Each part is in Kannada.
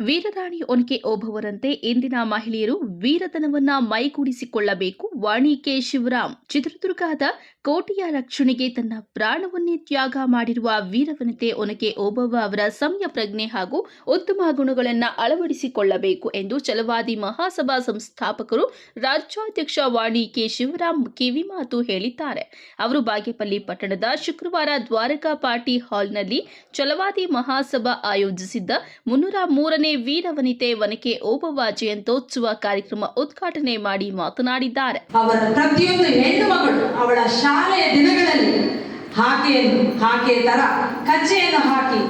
ವೀರರಾಣಿ ಒನಕೆ ಓಬವ್ವರಂತೆ ಇಂದಿನ ಮಹಿಳೆಯರು ವೀರತನವನ್ನ ಮೈಗೂಡಿಸಿಕೊಳ್ಳಬೇಕು. ವಾಣಿ ಕೆ. ಶಿವರಾಮ್. ಚಿತ್ರದುರ್ಗದ ಕೋಟೆಯ ರಕ್ಷಣೆಗೆ ತನ್ನ ಪ್ರಾಣವನ್ನೇ ತ್ಯಾಗ ಮಾಡಿರುವ ವೀರವನಿತೆ ಒನಕೆ ಓಬವ್ವ ಅವರ ಸಮಯ ಪ್ರಜ್ಞೆ ಹಾಗೂ ಉತ್ತಮ ಗುಣಗಳನ್ನು ಅಳವಡಿಸಿಕೊಳ್ಳಬೇಕು ಎಂದು ಛಲವಾದಿ ಮಹಾಸಭಾ ಸಂಸ್ಥಾಪಕರು ರಾಜ್ಯಾಧ್ಯಕ್ಷ ವಾಣಿ ಕೆ. ಶಿವರಾಮ್ ಕಿವಿಮಾತು ಹೇಳಿದ್ದಾರೆ. ಅವರು ಬಾಗೇಪಲ್ಲಿ ಪಟ್ಟಣದ ಶುಕ್ರವಾರ ದ್ವಾರಕಾ ಪಾರ್ಟಿ ಹಾಲ್ನಲ್ಲಿ ಛಲವಾದಿ ಮಹಾಸಭಾ ಆಯೋಜಿಸಿದ್ದ 303ನೇ ವೀರವನಿತೆ ಒನಕೆ ಓಬವ್ವ ಜಯಂತ್ಯೋತ್ಸವ ಕಾರ್ಯಕ್ರಮ ಉದ್ಘಾಟನೆ ಮಾಡಿ ಮಾತನಾಡಿದ್ದಾರೆ. ಅವರ ಪ್ರತಿಯೊಂದು ಹೆಣ್ಣು ಮಗಳು ಅವಳ ಶಾಲೆಯ ದಿನಗಳಲ್ಲಿ ಹಾಕೆ ತರ ಕಚ್ಚೆಯನ್ನು ಹಾಕಿ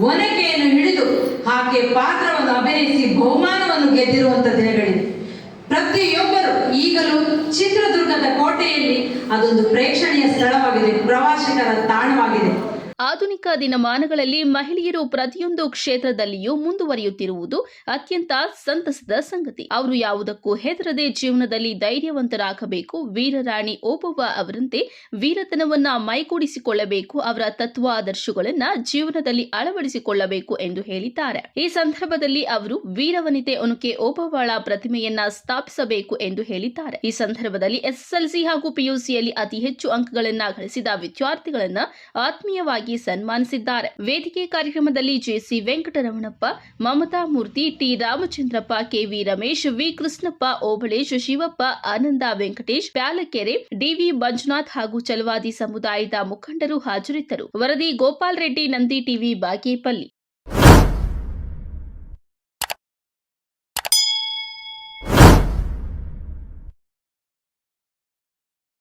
ಒನಕೆಯನ್ನು ಹಿಡಿದು ಹಾಗೆ ಪಾತ್ರವನ್ನು ಅಭಿನಯಿಸಿ ಬಹುಮಾನವನ್ನು ಗೆದ್ದಿರುವಂತಹ ದಿನಗಳಿವೆ. ಪ್ರತಿಯೊಬ್ಬರು ಈಗಲೂ ಚಿತ್ರದುರ್ಗದ ಕೋಟೆಯಲ್ಲಿ ಅದೊಂದು ಪ್ರೇಕ್ಷಣೀಯ ಸ್ಥಳವಾಗಿದೆ, ಪ್ರವಾಸಿಗರ ತಾಣವಾಗಿದೆ. ಆಧುನಿಕ ದಿನಮಾನಗಳಲ್ಲಿ ಮಹಿಳೆಯರು ಪ್ರತಿಯೊಂದು ಕ್ಷೇತ್ರದಲ್ಲಿಯೂ ಮುಂದುವರಿಯುತ್ತಿರುವುದು ಅತ್ಯಂತ ಸಂತಸದ ಸಂಗತಿ. ಅವರು ಯಾವುದಕ್ಕೂ ಹೆದರದೆ ಜೀವನದಲ್ಲಿ ಧೈರ್ಯವಂತರಾಗಬೇಕು. ವೀರರಾಣಿ ಓಬವ್ವ ಅವರಂತೆ ವೀರತನವನ್ನ ಮೈಗೂಡಿಸಿಕೊಳ್ಳಬೇಕು. ಅವರ ತತ್ವಾದರ್ಶಗಳನ್ನ ಜೀವನದಲ್ಲಿ ಅಳವಡಿಸಿಕೊಳ್ಳಬೇಕು ಎಂದು ಹೇಳಿದ್ದಾರೆ. ಈ ಸಂದರ್ಭದಲ್ಲಿ ಅವರು ವೀರವನಿತೆ ಒನಕೆ ಓಬವ್ವಳ ಪ್ರತಿಮೆಯನ್ನ ಸ್ಥಾಪಿಸಬೇಕು ಎಂದು ಹೇಳಿದ್ದಾರೆ. ಈ ಸಂದರ್ಭದಲ್ಲಿ ಎಸ್ಎಸ್ಎಲ್ಸಿ ಹಾಗೂ ಪಿಯುಸಿಯಲ್ಲಿ ಅತಿ ಹೆಚ್ಚು ಅಂಕಗಳನ್ನ ಗಳಿಸಿದ ವಿದ್ಯಾರ್ಥಿಗಳನ್ನ ಆತ್ಮೀಯವಾಗಿ ಸನ್ಮಾನಿಸಿದ್ದಾರೆ. ವೇದಿಕೆ ಕಾರ್ಯಕ್ರಮದಲ್ಲಿ J C Venkataramanappa, Mamata Murthy, T Ramachandrappa, K V Ramesh, V Krishnappa, Obalesh, Shivappa, Ananda Venkatesh, Palakere, D V Manjunath ಹಾಗೂ ಛಲವಾದಿ ಸಮುದಾಯದ ಮುಖಂಡರು ಹಾಜರಿದ್ದರು. ವರದಿ ಗೋಪಾಲ್ ರೆಡ್ಡಿ, ನಂದಿ ಟಿವಿ, ಬಾಗೇಪಲ್ಲಿ.